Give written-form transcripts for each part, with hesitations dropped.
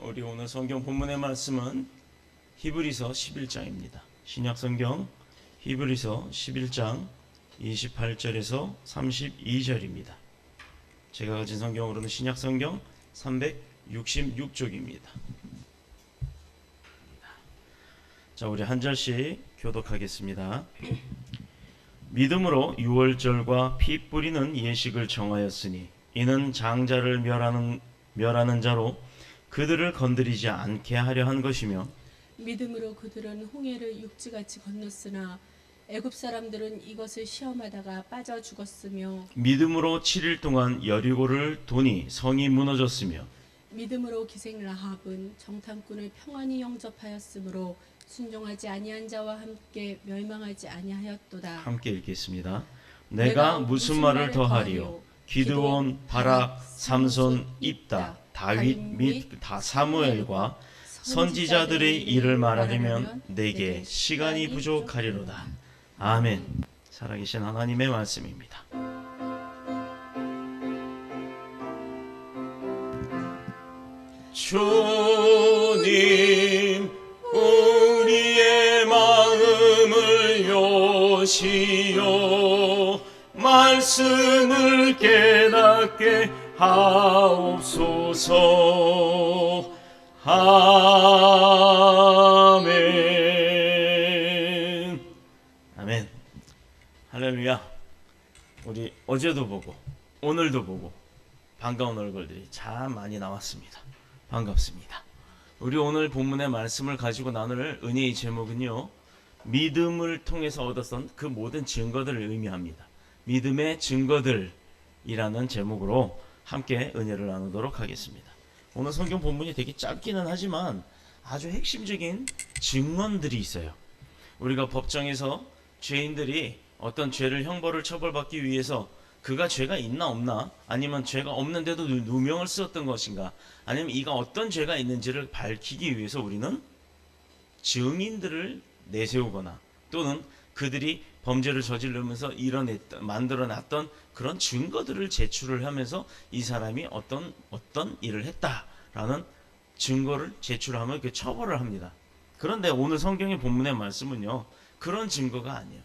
우리 오늘 성경 본문의 말씀은 히브리서 11장입니다. 신약 성경 히브리서 11장 28절에서 32절입니다. 제가 가진 성경으로는 신약 성경 366쪽입니다. 자, 우리 한 절씩 교독하겠습니다. 믿음으로 유월절과 피 뿌리는 예식을 정하였으니 이는 장자를 멸하는 자로 그들을 건드리지 않게 하려 한 것이며, 믿음으로 그들은 홍해를 육지같이 건넜으나 애굽 사람들은 이것을 시험하다가 빠져 죽었으며, 믿음으로 7일 동안 여리고를 도니 성이 무너졌으며, 믿음으로 기생 라합은 정탐꾼을 평안히 영접하였으므로 순종하지 아니한 자와 함께 멸망하지 아니하였도다. 함께 읽겠습니다. 내가 무슨 말을 더하리요? 기드온, 바락, 삼손, 입다, 다윗 및 사무엘과 선지자들의 일을 말하려면 내게 시간이 부족하리로다. 아멘. 살아계신 하나님의 말씀입니다. 주님, 우리의 마음을 여시어 말씀을 깨닫게 하옵소서. 아멘. 아멘. 할렐루야. 우리 어제도 보고 오늘도 보고 반가운 얼굴들이 참 많이 나왔습니다. 반갑습니다. 우리 오늘 본문의 말씀을 가지고 나눌 은혜의 제목은요, 믿음을 통해서 얻었던 그 모든 증거들을 의미합니다. 믿음의 증거들이라는 제목으로 함께 은혜를 나누도록 하겠습니다. 오늘 성경 본문이 되게 짧기는 하지만 아주 핵심적인 증언들이 있어요. 우리가 법정에서 죄인들이 어떤 죄를 형벌을 처벌받기 위해서 그가 죄가 있나 없나, 아니면 죄가 없는데도 누명을 쓰었던 것인가, 아니면 이가 어떤 죄가 있는지를 밝히기 위해서 우리는 증인들을 내세우거나 또는 그들이 범죄를 저지르면서 만들어놨던 그런 증거들을 제출을 하면서 이 사람이 어떤 일을 했다라는 증거를 제출하면 그 처벌을 합니다. 그런데 오늘 성경의 본문의 말씀은요, 그런 증거가 아니에요.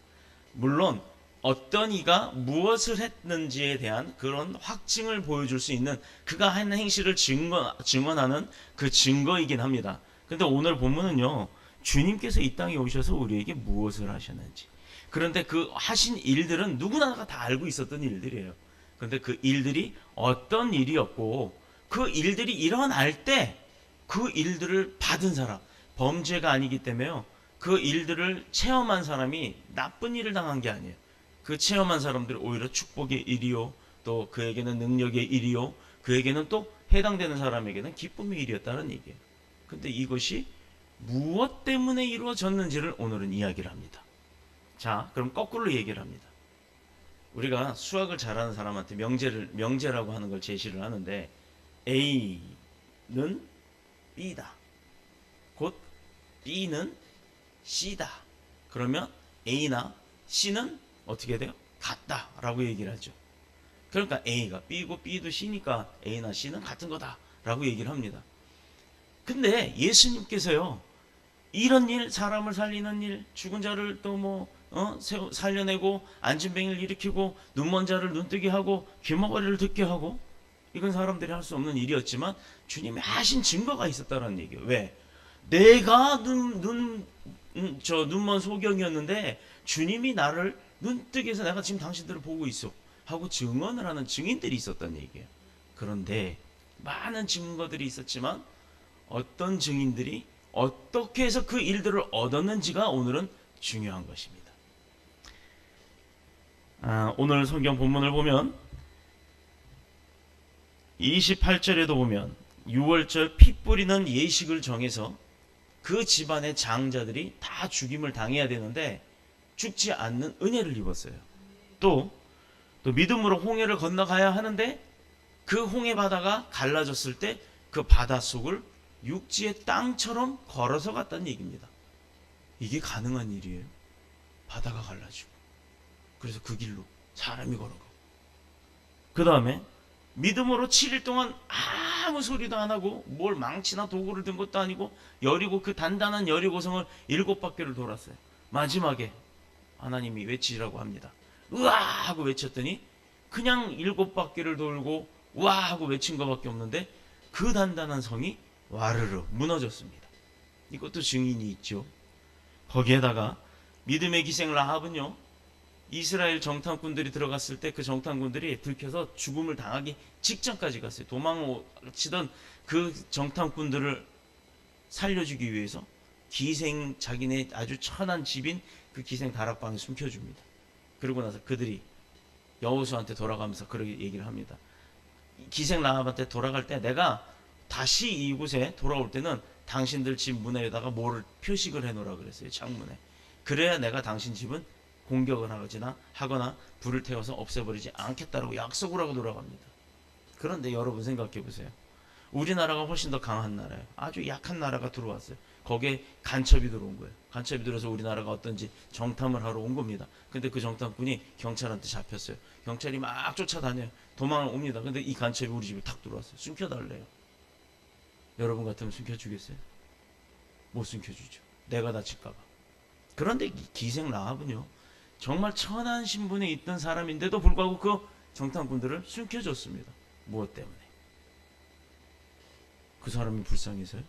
물론 어떤 이가 무엇을 했는지에 대한 그런 확증을 보여줄 수 있는, 그가 한 행실을 증언하는 그 증거이긴 합니다. 근데 오늘 본문은요, 주님께서 이 땅에 오셔서 우리에게 무엇을 하셨는지, 그런데 그 하신 일들은 누구나 다 알고 있었던 일들이에요. 그런데 그 일들이 어떤 일이었고, 그 일들이 일어날 때 그 일들을 받은 사람, 범죄가 아니기 때문에요, 그 일들을 체험한 사람이 나쁜 일을 당한 게 아니에요. 그 체험한 사람들이 오히려 축복의 일이요, 또 그에게는 능력의 일이요, 그에게는 또 해당되는 사람에게는 기쁨의 일이었다는 얘기예요. 근데 이것이 무엇 때문에 이루어졌는지를 오늘은 이야기를 합니다. 자, 그럼 거꾸로 얘기를 합니다. 우리가 수학을 잘하는 사람한테 명제라고 하는 걸 제시를 하는데, A는 B다, 곧 B는 C다. 그러면 A나 C는 어떻게 돼요? 같다 라고 얘기를 하죠. 그러니까 A가 B고 B도 C니까 A나 C는 같은 거다 라고 얘기를 합니다. 근데 예수님께서요, 이런 일, 사람을 살리는 일, 죽은 자를 또 살려내고, 앉은 뱅이를 일으키고, 눈먼 자를 눈뜨게 하고, 귀머거리를 듣게 하고, 이건 사람들이 할 수 없는 일이었지만 주님이 하신 증거가 있었다는 얘기예요. 왜? 내가 눈먼 소경이었는데 주님이 나를 눈뜨게 해서 내가 지금 당신들을 보고 있어 하고 증언을 하는 증인들이 있었다는 얘기예요. 그런데 많은 증거들이 있었지만 어떤 증인들이 어떻게 해서 그 일들을 얻었는지가 오늘은 중요한 것입니다. 오늘 성경 본문을 보면 28절에도 보면 유월절 피 뿌리는 예식을 정해서 그 집안의 장자들이 다 죽임을 당해야 되는데 죽지 않는 은혜를 입었어요. 또 믿음으로 홍해를 건너가야 하는데 그 홍해 바다가 갈라졌을 때 그 바다 속을 육지의 땅처럼 걸어서 갔다는 얘기입니다. 이게 가능한 일이에요. 바다가 갈라지고, 그래서 그 길로 사람이 걸어가고, 그 다음에 믿음으로 7일 동안 아무 소리도 안 하고 뭘 망치나 도구를 든 것도 아니고 여리고 그 단단한 여리고성을 7바퀴를 돌았어요. 마지막에 하나님이 외치라고 합니다. 으아 하고 외쳤더니 그냥 7바퀴를 돌고 와 하고 외친 것밖에 없는데 그 단단한 성이 와르르 무너졌습니다. 이것도 증인이 있죠. 거기에다가 믿음의 기생 라합은요, 이스라엘 정탐꾼들이 들어갔을 때 그 정탐꾼들이 들켜서 죽음을 당하기 직전까지 갔어요. 도망치던 그 정탐꾼들을 살려주기 위해서 기생, 자기네 아주 천한 집인 그 기생 다락방에 숨겨줍니다. 그러고 나서 그들이 여호수아한테 돌아가면서 그렇게 얘기를 합니다. 기생 라합한테 돌아갈 때 내가 다시 이곳에 돌아올 때는 당신들 집 문에다가 뭐를 표식을 해놓으라 그랬어요. 창문에. 그래야 내가 당신 집은 공격을 하거나 불을 태워서 없애버리지 않겠다라고 약속을 하고 돌아갑니다. 그런데 여러분 생각해 보세요. 우리나라가 훨씬 더 강한 나라예요. 아주 약한 나라가 들어왔어요. 거기에 간첩이 들어온 거예요. 간첩이 들어서 우리나라가 어떤지 정탐을 하러 온 겁니다. 근데 그 정탐꾼이 경찰한테 잡혔어요. 경찰이 막 쫓아다녀요. 도망을 옵니다. 근데 이 간첩이 우리 집에 탁 들어왔어요. 숨겨달래요. 여러분 같으면 숨겨주겠어요? 못 숨겨주죠. 내가 다칠까봐. 그런데 기생 라합은요, 정말 천한 신분에 있던 사람인데도 불구하고 그 정탐꾼들을 숨겨줬습니다. 무엇 때문에? 그 사람이 불쌍해서요?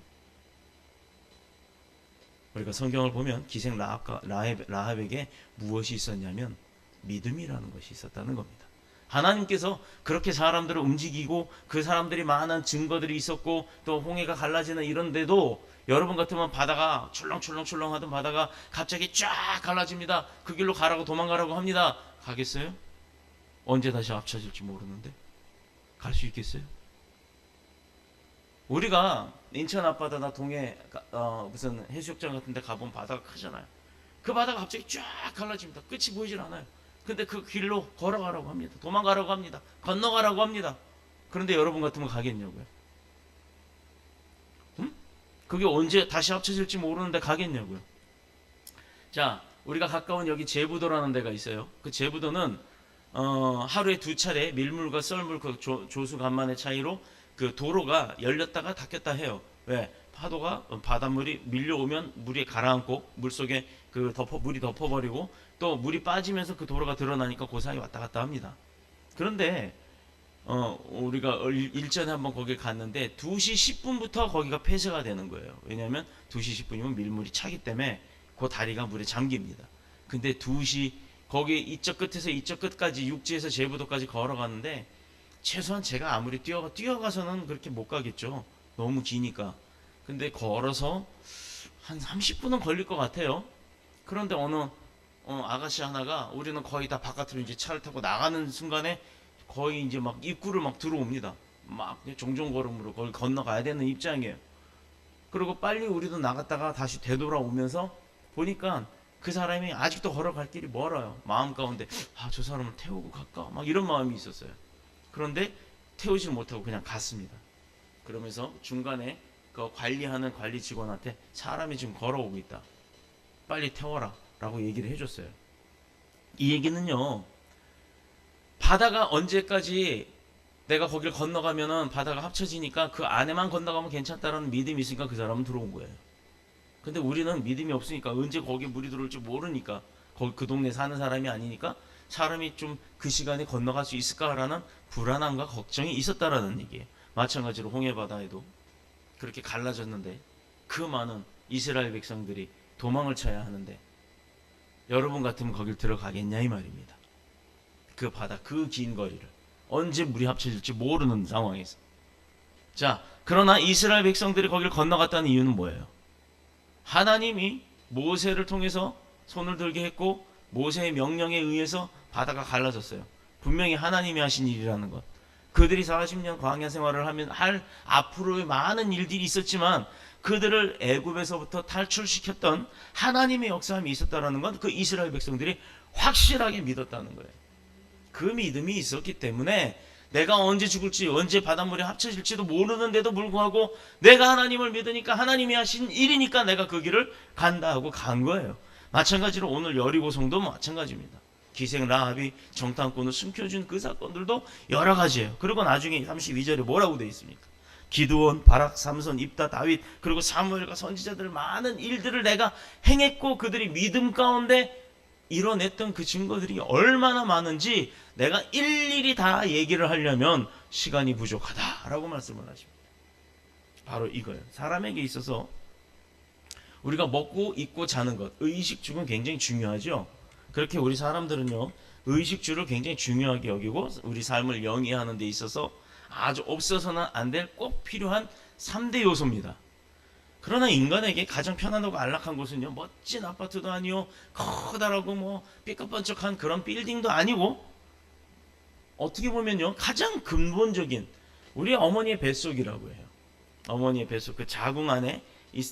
우리가 성경을 보면 기생 라합에게 무엇이 있었냐면 믿음이라는 것이 있었다는 겁니다. 하나님께서 그렇게 사람들을 움직이고 그 사람들이 많은 증거들이 있었고 또 홍해가 갈라지는 이런데도 여러분 같으면 바다가 출렁출렁 하던 바다가 갑자기 쫙 갈라집니다. 그 길로 가라고 도망가라고 합니다. 가겠어요? 언제 다시 합쳐질지 모르는데 갈 수 있겠어요? 우리가 인천 앞바다나 동해 무슨 해수욕장 같은 데 가보면 바다가 크잖아요. 그 바다가 갑자기 쫙 갈라집니다. 끝이 보이질 않아요. 근데 그 길로 걸어가라고 합니다. 도망가라고 합니다. 건너가라고 합니다. 그런데 여러분 같으면 가겠냐고요? 그게 언제 다시 합쳐질지 모르는데 가겠냐고요? 자, 우리가 가까운 여기 제부도라는 데가 있어요. 그 제부도는 하루에 2차례 밀물과 썰물 그 조수 간만의 차이로 그 도로가 열렸다가 닫혔다 해요. 왜? 파도가 바닷물이 밀려오면 물이 가라앉고 물속에 물이 덮어버리고 또 물이 빠지면서 그 도로가 드러나니까 그 사이 왔다 갔다 합니다. 그런데 우리가 일전에 한번 거기 갔는데 2시 10분부터 거기가 폐쇄가 되는 거예요. 왜냐하면 2시 10분이면 밀물이 차기 때문에 그 다리가 물에 잠깁니다. 근데 2시 거기 이쪽 끝에서 이쪽 끝까지 육지에서 제부도까지 걸어가는데 최소한 제가 아무리 뛰어가서는 그렇게 못 가겠죠. 너무 기니까. 근데 걸어서 한 30분은 걸릴 것 같아요. 그런데 어느 아가씨 하나가 우리는 거의 다 바깥으로 이제 차를 타고 나가는 순간에 거의 이제 막 입구를 막 들어옵니다. 막 종종걸음으로 거기 건너가야 되는 입장이에요. 그리고 빨리 우리도 나갔다가 다시 되돌아오면서 보니까 그 사람이 아직도 걸어갈 길이 멀어요. 마음 가운데 저 사람을 태우고 갈까? 막 이런 마음이 있었어요. 그런데 태우질 못하고 그냥 갔습니다. 그러면서 중간에 그 관리하는 관리 직원한테 사람이 지금 걸어오고 있다. 빨리 태워라 라고 얘기를 해줬어요. 이 얘기는요, 바다가 언제까지 내가 거길 건너가면은 바다가 합쳐지니까 그 안에만 건너가면 괜찮다라는 믿음이 있으니까 그 사람은 들어온 거예요. 근데 우리는 믿음이 없으니까 언제 거기에 물이 들어올지 모르니까 거기 그 동네 사는 사람이 아니니까 사람이 좀 그 시간에 건너갈 수 있을까라는 불안함과 걱정이 있었다라는 얘기예요. 마찬가지로 홍해바다에도 그렇게 갈라졌는데 그 많은 이스라엘 백성들이 도망을 쳐야 하는데 여러분 같으면 거길 들어가겠냐 이 말입니다. 그 바다 그 긴 거리를 언제 물이 합쳐질지 모르는 상황에서. 자, 그러나 이스라엘 백성들이 거길 건너갔다는 이유는 뭐예요? 하나님이 모세를 통해서 손을 들게 했고 모세의 명령에 의해서 바다가 갈라졌어요. 분명히 하나님이 하신 일이라는 것. 그들이 40년 광야 생활을 하면 할 앞으로의 많은 일들이 있었지만 그들을 애굽에서부터 탈출시켰던 하나님의 역사함이 있었다는 건 그 이스라엘 백성들이 확실하게 믿었다는 거예요. 그 믿음이 있었기 때문에 내가 언제 죽을지 언제 바닷물이 합쳐질지도 모르는데도 불구하고 내가 하나님을 믿으니까 하나님이 하신 일이니까 내가 그 길을 간다 하고 간 거예요. 마찬가지로 오늘 여리고성도 마찬가지입니다. 기생 라합이 정탐꾼을 숨겨준 그 사건들도 여러 가지예요. 그리고 나중에 32절에 뭐라고 되어 있습니까? 기드온, 바락, 삼손, 입다, 다윗, 그리고 사무엘과 선지자들 많은 일들을 내가 행했고 그들이 믿음 가운데 이뤄냈던 그 증거들이 얼마나 많은지 내가 일일이 다 얘기를 하려면 시간이 부족하다라고 말씀을 하십니다. 바로 이거예요. 사람에게 있어서 우리가 먹고 입고 자는 것, 의식주는 굉장히 중요하죠. 그렇게 우리 사람들은요, 의식주를 굉장히 중요하게 여기고 우리 삶을 영위하는 데 있어서 아주 없어서는 안 될 꼭 필요한 3대 요소입니다. 그러나 인간에게 가장 편안하고 안락한 곳은요, 멋진 아파트도 아니요, 커다랗고 뭐 삐까뻔쩍한 그런 빌딩도 아니고, 어떻게 보면요, 가장 근본적인 우리 어머니의 뱃속이라고 해요. 어머니의 뱃속, 그 자궁 안에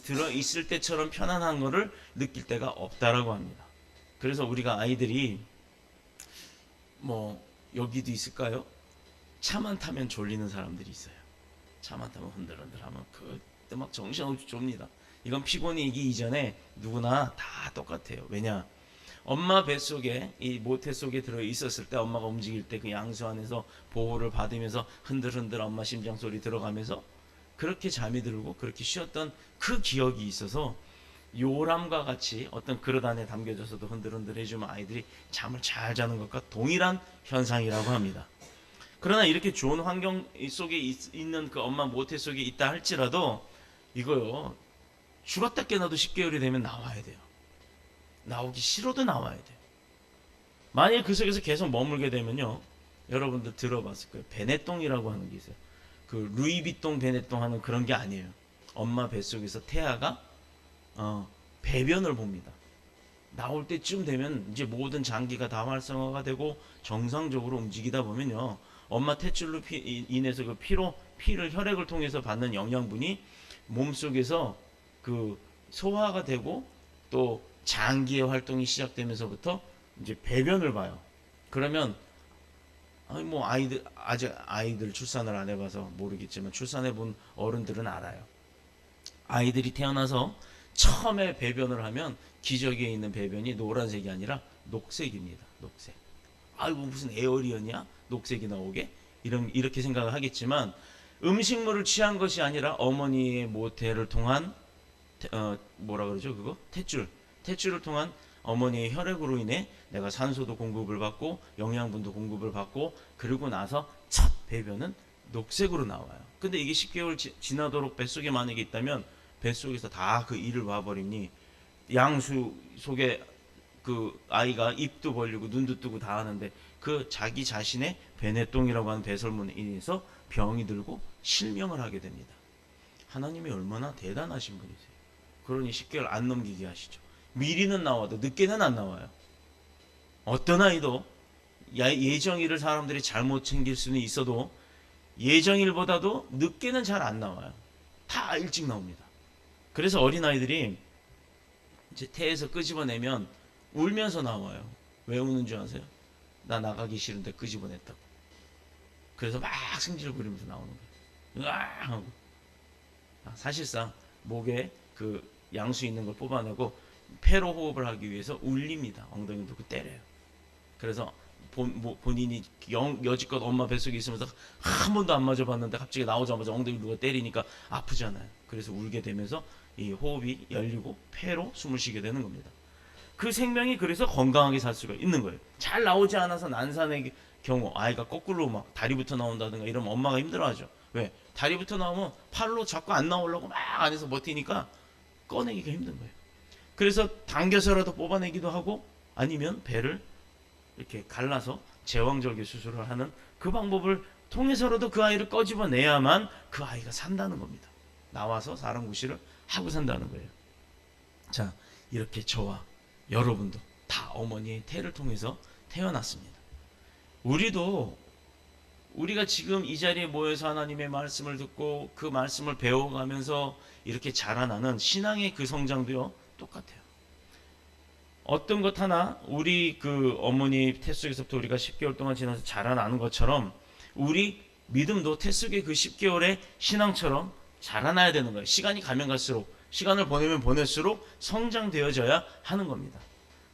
들어 있을 때처럼 편안한 거를 느낄 때가 없다라고 합니다. 그래서 우리가 아이들이 뭐 여기도 있을까요? 차만 타면 졸리는 사람들이 있어요. 차만 타면 흔들흔들하면 그때 막 정신없이 좁니다. 이건 피곤이기 이전에 누구나 다 똑같아요. 왜냐? 엄마 뱃속에, 이 모태 속에 들어 있었을 때, 엄마가 움직일 때 그 양수 안에서 보호를 받으면서 흔들흔들 엄마 심장 소리 들어가면서 그렇게 잠이 들고 그렇게 쉬었던 그 기억이 있어서 요람과 같이 어떤 그릇 안에 담겨져서도 흔들흔들 해주면 아이들이 잠을 잘 자는 것과 동일한 현상이라고 합니다. 그러나 이렇게 좋은 환경 속에 있는 그 엄마 모태 속에 있다 할지라도 이거요, 죽었다 깨어나도 10개월이 되면 나와야 돼요. 나오기 싫어도 나와야 돼요. 만일 그 속에서 계속 머물게 되면요, 여러분들 들어봤을 거예요. 베네똥이라고 하는 게 있어요. 그 루이비똥 베네똥 하는 그런 게 아니에요. 엄마 뱃속에서 태아가 배변을 봅니다. 나올 때쯤 되면 이제 모든 장기가 다 활성화가 되고 정상적으로 움직이다 보면요, 엄마 탯줄로 인해서 그 피를 혈액을 통해서 받는 영양분이 몸속에서 그 소화가 되고 또 장기의 활동이 시작되면서부터 이제 배변을 봐요. 그러면 뭐 아직 아이들 출산을 안 해봐서 모르겠지만 출산해본 어른들은 알아요. 아이들이 태어나서 처음에 배변을 하면 기저귀에 있는 배변이 노란색이 아니라 녹색입니다. 녹색. 아이고 무슨 에어리언이야? 녹색이 나오게? 이렇게 생각을 하겠지만 음식물을 취한 것이 아니라 어머니의 모태를 통한 뭐라 그러죠 그거? 탯줄을 통한 어머니의 혈액으로 인해 내가 산소도 공급을 받고 영양분도 공급을 받고 그러고 나서 첫 배변은 녹색으로 나와요. 근데 이게 10개월 지나도록 뱃속에 만약에 있다면 뱃속에서 다 그 일을 봐버리니 양수 속에 그 아이가 입도 벌리고 눈도 뜨고 다 하는데 그 자기 자신의 베네똥이라고 하는 배설물에 인해서 병이 들고 실명을 하게 됩니다. 하나님이 얼마나 대단하신 분이세요. 그러니 10개월 안 넘기게 하시죠. 미리는 나와도 늦게는 안 나와요. 어떤 아이도 예정일을 사람들이 잘못 챙길 수는 있어도 예정일보다도 늦게는 잘 안 나와요. 다 일찍 나옵니다. 그래서 어린아이들이 이제 태에서 끄집어내면 울면서 나와요. 왜 우는 줄 아세요? 나 나가기 싫은데 끄집어냈다고. 그래서 막 승질 부리면서 나오는 거예요. 으아 하고. 사실상 목에 그 양수 있는 걸 뽑아내고 폐로 호흡을 하기 위해서 울립니다. 엉덩이 놓고 때려요. 그래서 본인이 여지껏 엄마 뱃속에 있으면서 한 번도 안 맞아봤는데 갑자기 나오자마자 엉덩이 누가 때리니까 아프잖아요. 그래서 울게 되면서 이 호흡이 열리고 폐로 숨을 쉬게 되는 겁니다. 그 생명이 그래서 건강하게 살 수가 있는 거예요. 잘 나오지 않아서 난산의 경우 아이가 거꾸로 막 다리부터 나온다든가 이러면 엄마가 힘들어하죠. 왜? 다리부터 나오면 팔로 자꾸 안 나오려고 막 안에서 버티니까 꺼내기가 힘든 거예요. 그래서 당겨서라도 뽑아내기도 하고 아니면 배를 이렇게 갈라서 제왕절개 수술을 하는 그 방법을 통해서라도 그 아이를 꺼집어내야만 그 아이가 산다는 겁니다. 나와서 사람 구실을 하고 산다는 거예요. 자, 이렇게 저와 여러분도 다 어머니의 태를 통해서 태어났습니다. 우리가 지금 이 자리에 모여서 하나님의 말씀을 듣고 그 말씀을 배워가면서 이렇게 자라나는 신앙의 그 성장도요 똑같아요. 어떤 것 하나 우리 그 어머니 태 속에서부터 우리가 10개월 동안 지나서 자라나는 것처럼 우리 믿음도 태 속의 그 10개월의 신앙처럼 자라나야 되는 거예요. 시간이 가면 갈수록, 시간을 보내면 보낼수록 성장되어져야 하는 겁니다.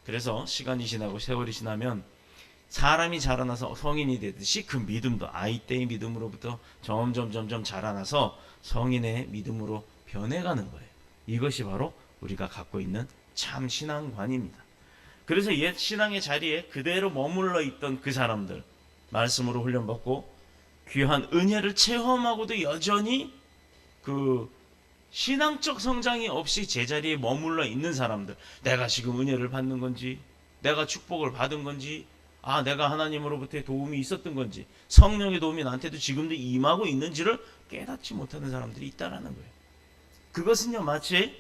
그래서 시간이 지나고 세월이 지나면 사람이 자라나서 성인이 되듯이 그 믿음도 아이 때의 믿음으로부터 점점 자라나서 성인의 믿음으로 변해가는 거예요. 이것이 바로 우리가 갖고 있는 참 신앙관입니다. 그래서 옛 신앙의 자리에 그대로 머물러 있던 그 사람들, 말씀으로 훈련받고 귀한 은혜를 체험하고도 여전히 그 신앙적 성장이 없이 제자리에 머물러 있는 사람들, 내가 지금 은혜를 받는 건지, 내가 축복을 받은 건지, 내가 하나님으로부터의 도움이 있었던 건지, 성령의 도움이 나한테도 지금도 임하고 있는지를 깨닫지 못하는 사람들이 있다라는 거예요. 그것은요, 마치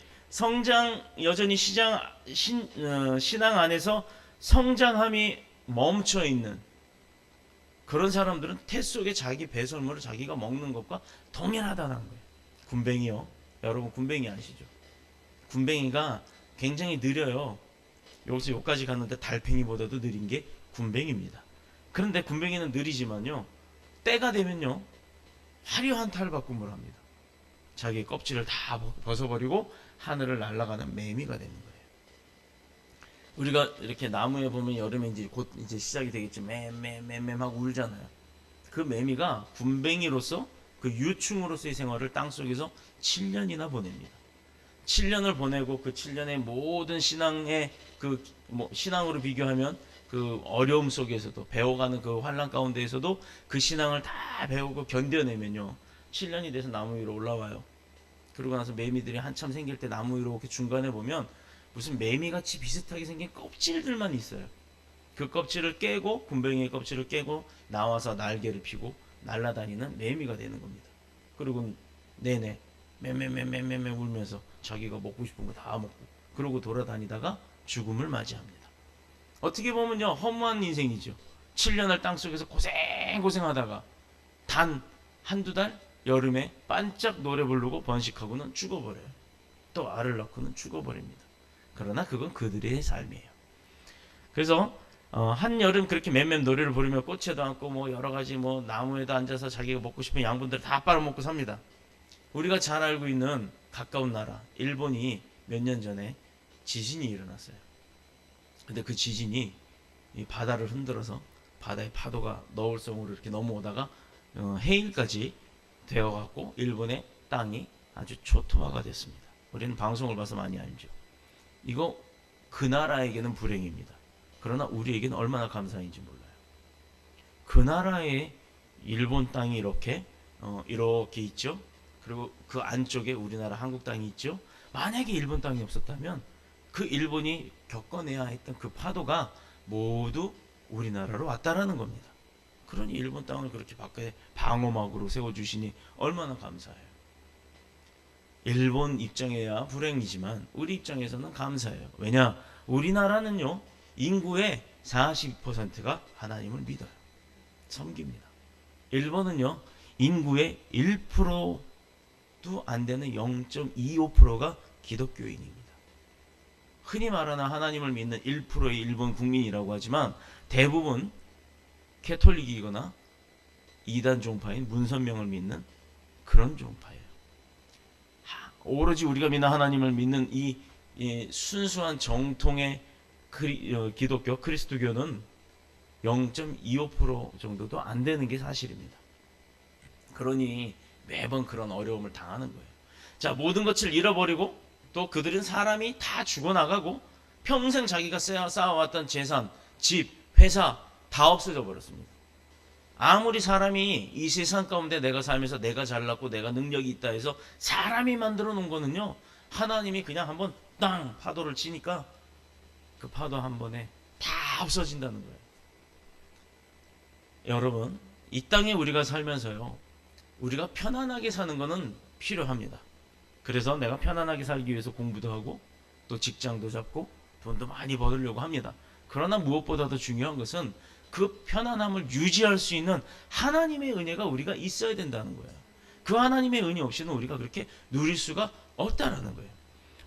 여전히 신앙 안에서 성장함이 멈춰 있는 그런 사람들은 태 속에 자기 배설물을 자기가 먹는 것과 동일하다는 거예요. 군뱅이요. 여러분 군뱅이 아시죠? 군뱅이가 굉장히 느려요. 여기까지 갔는데 달팽이보다도 느린 게 군뱅이입니다. 그런데 군뱅이는 느리지만요, 때가 되면요 화려한 탈바꿈을 합니다. 자기 껍질을 다 벗어버리고 하늘을 날아가는 매미가 되는 거예요. 우리가 이렇게 나무에 보면 여름에 곧 시작이 되겠지, 맴 하고 울잖아요. 그 매미가 군뱅이로서 그 유충으로서의 생활을 땅속에서 7년이나 보냅니다. 7년을 보내고 그 7년의 모든 신앙의 신앙으로 비교하면 그 어려움 속에서도, 배워가는 그 환난 가운데에서도 그 신앙을 다 배우고 견뎌내면요 7년이 돼서 나무 위로 올라와요. 그러고 나서 매미들이 한참 생길 때 나무 위로 이렇게 중간에 보면 무슨 매미같이 비슷하게 생긴 껍질들만 있어요. 그 껍질을 깨고, 군뱅이의 껍질을 깨고 나와서 날개를 피고 날아다니는 매미가 되는 겁니다. 그리고 내내 맴 울면서 자기가 먹고 싶은 거 다 먹고, 그러고 돌아다니다가 죽음을 맞이합니다. 어떻게 보면요 허무한 인생이죠. 7년을 땅속에서 고생하다가 단 한두 달 여름에 반짝 노래 부르고 번식하고는 죽어버려요. 또 알을 낳고는 죽어버립니다. 그러나 그건 그들의 삶이에요. 그래서 한여름 그렇게 맴 노래를 부르며 꽃에도 앉고 여러 가지 나무에도 앉아서 자기가 먹고 싶은 양분들 다 빨아먹고 삽니다. 우리가 잘 알고 있는 가까운 나라 일본이 몇 년 전에 지진이 일어났어요. 근데 그 지진이 이 바다를 흔들어서 바다의 파도가 너울성으로 이렇게 넘어오다가 해일까지 되어갖고 일본의 땅이 아주 초토화가 됐습니다. 우리는 방송을 봐서 많이 알죠. 이거 그 나라에게는 불행입니다. 그러나 우리에게는 얼마나 감사인지 몰라요. 그 나라의 일본 땅이 이렇게 있죠. 그리고 그 안쪽에 우리나라 한국 땅이 있죠. 만약에 일본 땅이 없었다면 그 일본이 겪어내야 했던 그 파도가 모두 우리나라로 왔다라는 겁니다. 그러니 일본 땅을 그렇게 밖에 방어막으로 세워주시니 얼마나 감사해요. 일본 입장에야 불행이지만 우리 입장에서는 감사해요. 왜냐? 우리나라는요 인구의 40%가 하나님을 믿어요. 섬깁니다. 일본은요 인구의 1%도 안 되는 0.25%가 기독교인입니다. 흔히 말하는 하나님을 믿는 1%의 일본 국민이라고 하지만 대부분 캐톨릭이거나 이단 종파인 문선명을 믿는 그런 종파예요. 오로지 우리가 믿는 하나님을 믿는 이 순수한 정통의 기독교 그리스도교는 0.25% 정도도 안 되는 게 사실입니다. 그러니 매번 그런 어려움을 당하는 거예요. 자, 모든 것을 잃어버리고 또 그들은 사람이 다 죽어나가고 평생 자기가 쌓아왔던 재산, 집, 회사 다 없어져 버렸습니다. 아무리 사람이 이 세상 가운데 내가 살면서 내가 잘났고 내가 능력이 있다 해서 사람이 만들어 놓은 거는요 하나님이 그냥 한번 땅 파도를 치니까 그 파도 한 번에 다 없어진다는 거예요. 여러분, 이 땅에 우리가 살면서요 우리가 편안하게 사는 거는 필요합니다. 그래서 내가 편안하게 살기 위해서 공부도 하고 또 직장도 잡고 돈도 많이 벌으려고 합니다. 그러나 무엇보다도 중요한 것은 그 편안함을 유지할 수 있는 하나님의 은혜가 우리가 있어야 된다는 거예요. 그 하나님의 은혜 없이는 우리가 그렇게 누릴 수가 없다라는 거예요.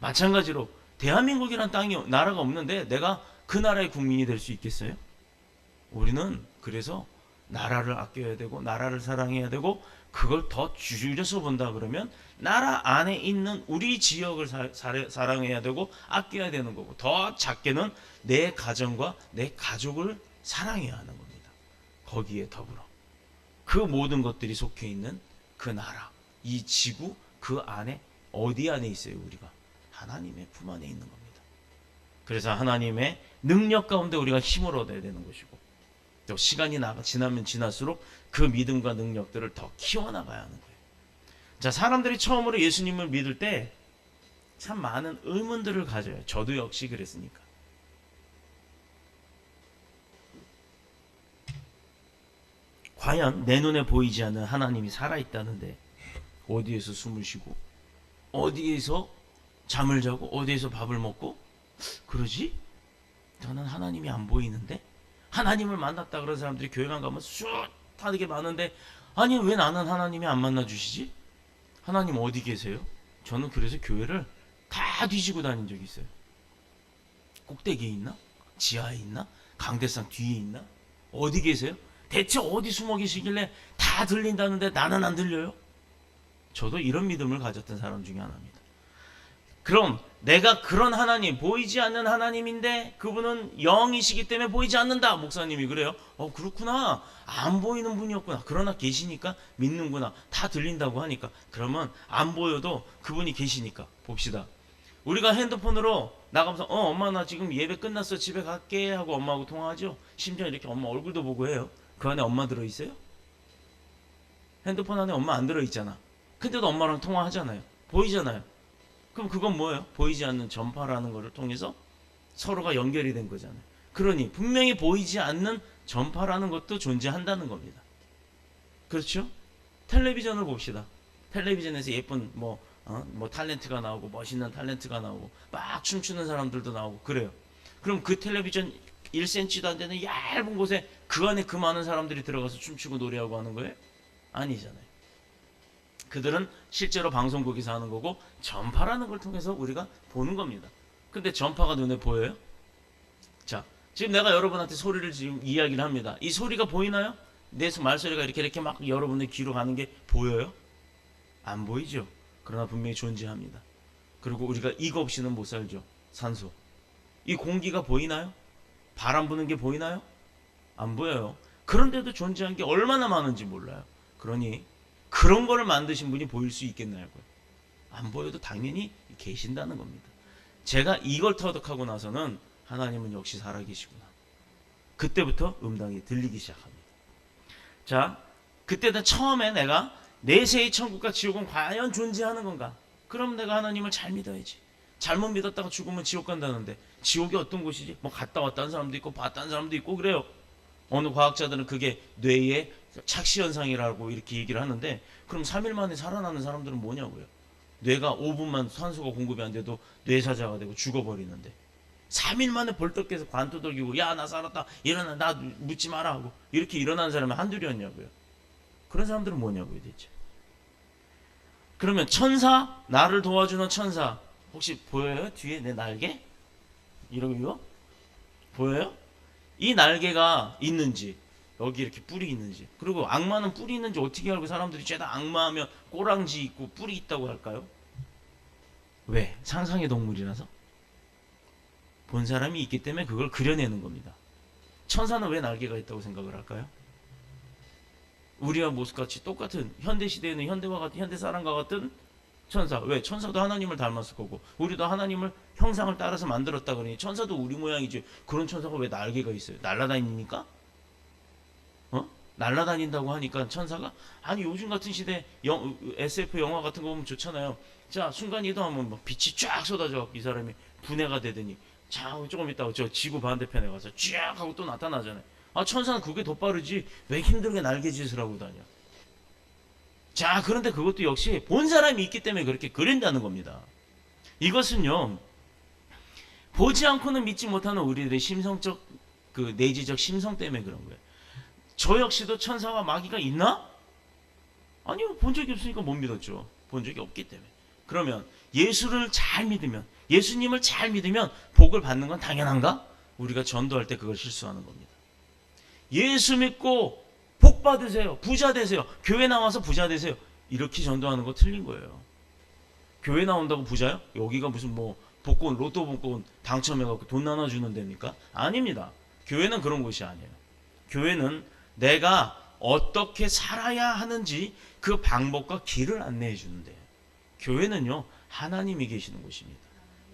마찬가지로 대한민국이라는 나라가 없는데 내가 그 나라의 국민이 될 수 있겠어요? 우리는 그래서 나라를 아껴야 되고 나라를 사랑해야 되고 그걸 더 줄여서 본다 그러면 나라 안에 있는 우리 지역을 사랑해야 되고 아껴야 되는 거고 더 작게는 내 가정과 내 가족을 사랑해야 하는 겁니다. 거기에 더불어 그 모든 것들이 속해 있는 그 나라, 이 지구 그 안에 어디 안에 있어요? 우리가 하나님의 품 안에 있는 겁니다. 그래서 하나님의 능력 가운데 우리가 힘을 얻어야 되는 것이고, 또 시간이 지나면 지날수록 그 믿음과 능력들을 더 키워나가야 하는 거예요. 자, 사람들이 처음으로 예수님을 믿을 때 참 많은 의문들을 가져요. 저도 역시 그랬으니까. 과연 내 눈에 보이지 않는 하나님이 살아있다는데 어디에서 숨을 쉬고 어디에서 잠을 자고 어디에서 밥을 먹고 그러지? 저는 하나님이 안 보이는데? 하나님을 만났다 그런 사람들이 교회만 가면 숱하게 많은데, 아니 왜 나는 하나님이 안 만나주시지? 하나님 어디 계세요? 저는 그래서 교회를 다 뒤지고 다닌 적이 있어요. 꼭대기에 있나? 지하에 있나? 강대상 뒤에 있나? 어디 계세요? 대체 어디 숨어 계시길래 다 들린다는데 나는 안 들려요? 저도 이런 믿음을 가졌던 사람 중에 하나입니다. 그럼 내가 그런 하나님, 보이지 않는 하나님인데 그분은 영이시기 때문에 보이지 않는다. 목사님이 그래요. 그렇구나. 안 보이는 분이었구나. 그러나 계시니까 믿는구나. 다 들린다고 하니까. 그러면 안 보여도 그분이 계시니까 봅시다. 우리가 핸드폰으로 나가면서 엄마 나 지금 예배 끝났어 집에 갈게 하고 엄마하고 통화하죠. 심지어 이렇게 엄마 얼굴도 보고 해요. 그 안에 엄마 들어있어요? 핸드폰 안에 엄마 안 들어있잖아. 근데도 엄마랑 통화하잖아요. 보이잖아요. 그럼 그건 뭐예요? 보이지 않는 전파라는 것을 통해서 서로가 연결이 된 거잖아요. 그러니 분명히 보이지 않는 전파라는 것도 존재한다는 겁니다. 그렇죠? 텔레비전을 봅시다. 텔레비전에서 예쁜 뭐 탤런트가 나오고 멋있는 탤런트가 나오고 막 춤추는 사람들도 나오고 그래요. 그럼 그 텔레비전 1cm도 안 되는 얇은 곳에 그 안에 그 많은 사람들이 들어가서 춤추고 노래하고 하는 거예요? 아니잖아요. 그들은 실제로 방송국에서 하는 거고 전파라는 걸 통해서 우리가 보는 겁니다. 근데 전파가 눈에 보여요? 자, 지금 내가 여러분한테 소리를 지금 이야기를 합니다. 이 소리가 보이나요? 내 말소리가 이렇게 막 여러분의 귀로 가는 게 보여요? 안 보이죠? 그러나 분명히 존재합니다. 그리고 우리가 이거 없이는 못 살죠. 산소. 이 공기가 보이나요? 바람 부는 게 보이나요? 안 보여요. 그런데도 존재한 게 얼마나 많은지 몰라요. 그러니 그런 거를 만드신 분이 보일 수 있겠냐고요. 안 보여도 당연히 계신다는 겁니다. 제가 이걸 터득하고 나서는 하나님은 역시 살아계시구나. 그때부터 음당이 들리기 시작합니다. 자, 그때는 처음에 내가 내세의 천국과 지옥은 과연 존재하는 건가? 그럼 내가 하나님을 잘 믿어야지. 잘못 믿었다가 죽으면 지옥 간다는데 지옥이 어떤 곳이지? 뭐 갔다 왔다는 사람도 있고 봤다는 사람도 있고 그래요. 어느 과학자들은 그게 뇌의 착시현상이라고 이렇게 얘기를 하는데, 그럼 3일 만에 살아나는 사람들은 뭐냐고요. 뇌가 5분만 산소가 공급이 안 돼도 뇌사자가 되고 죽어버리는데 3일 만에 벌떡 깨서 관두들기고 야 나 살았다 일어나 나 묻지 마라 하고 이렇게 일어나는 사람이 한둘이었냐고요. 그런 사람들은 뭐냐고요 대체. 그러면 천사, 나를 도와주는 천사 혹시 보여요? 뒤에 내 날개? 이거 보여요? 이 날개가 있는지, 여기 이렇게 뿔이 있는지, 그리고 악마는 뿔이 있는지 어떻게 알고 사람들이 죄다 악마하면 꼬랑지 있고 뿔이 있다고 할까요? 왜? 상상의 동물이라서? 본 사람이 있기 때문에 그걸 그려내는 겁니다. 천사는 왜 날개가 있다고 생각을 할까요? 우리와 모습같이 똑같은 현대시대에는 현대 사람과 같은 천사. 왜? 천사도 하나님을 닮았을 거고 우리도 하나님을 형상을 따라서 만들었다 그러니 천사도 우리 모양이지. 그런 천사가 왜 날개가 있어요? 날아다니니까? 날아다닌다고 하니까 천사가? 아니 요즘 같은 시대 SF 영화 같은 거 보면 좋잖아요. 자 순간 이동하면 막 빛이 쫙 쏟아져 이 사람이 분해가 되더니 자 조금 있다가 저 지구 반대편에 가서 쫙 하고 또 나타나잖아요. 아 천사는 그게 더 빠르지 왜 힘들게 날개짓을 하고 다녀. 자 그런데 그것도 역시 본 사람이 있기 때문에 그렇게 그린다는 겁니다. 이것은요 보지 않고는 믿지 못하는 우리들의 심성적 그 내지적 심성 때문에 그런 거예요. 저 역시도 천사와 마귀가 있나? 아니요 본 적이 없으니까 못 믿었죠. 본 적이 없기 때문에. 그러면 예수를 잘 믿으면 예수님을 잘 믿으면 복을 받는 건 당연한가? 우리가 전도할 때 그걸 실수하는 겁니다. 예수 믿고 복 받으세요. 부자 되세요. 교회 나와서 부자 되세요. 이렇게 전도하는 거 틀린 거예요. 교회 나온다고 부자요? 여기가 무슨 뭐 복권, 로또 복권 당첨해갖고 돈 나눠주는 데입니까? 아닙니다. 교회는 그런 곳이 아니에요. 교회는 내가 어떻게 살아야 하는지 그 방법과 길을 안내해 주는데요. 교회는요, 하나님이 계시는 곳입니다.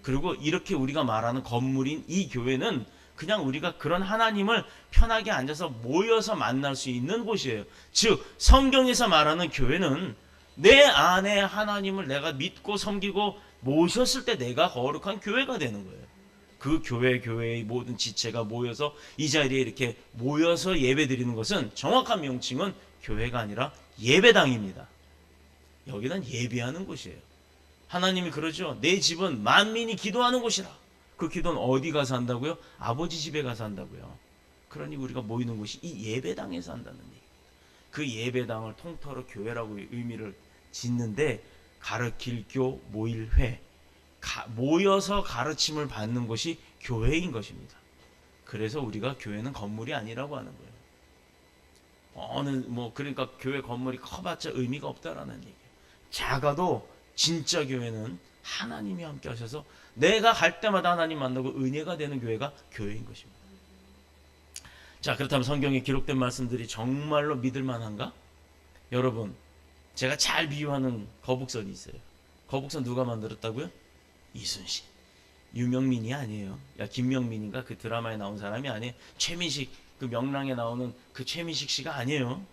그리고 이렇게 우리가 말하는 건물인 이 교회는 그냥 우리가 그런 하나님을 편하게 앉아서 모여서 만날 수 있는 곳이에요. 즉 성경에서 말하는 교회는 내 안에 하나님을 내가 믿고 섬기고 모셨을 때 내가 거룩한 교회가 되는 거예요. 그 교회의 모든 지체가 모여서 이 자리에 이렇게 모여서 예배 드리는 것은 정확한 명칭은 교회가 아니라 예배당입니다. 여기는 예배하는 곳이에요. 하나님이 그러죠. 내 집은 만민이 기도하는 곳이라. 그 기도는 어디 가서 한다고요? 아버지 집에 가서 한다고요. 그러니 우리가 모이는 곳이 이 예배당에서 한다는 얘기. 그 예배당을 통틀어 교회라고 의미를 짓는데 길교 모일회, 모여서 가르침을 받는 것이 교회인 것입니다. 그래서 우리가 교회는 건물이 아니라고 하는 거예요. 그러니까 교회 건물이 커봤자 의미가 없다라는 얘기예요. 작아도 진짜 교회는 하나님이 함께 하셔서 내가 갈 때마다 하나님 만나고 은혜가 되는 교회가 교회인 것입니다. 자, 그렇다면 성경에 기록된 말씀들이 정말로 믿을 만한가? 여러분, 제가 잘 비유하는 거북선이 있어요. 거북선 누가 만들었다고요? 이순신. 유명민이 아니에요. 김명민인가 그 드라마에 나온 사람이 아니에요. 최민식, 그 명랑에 나오는 그 최민식 씨가 아니에요.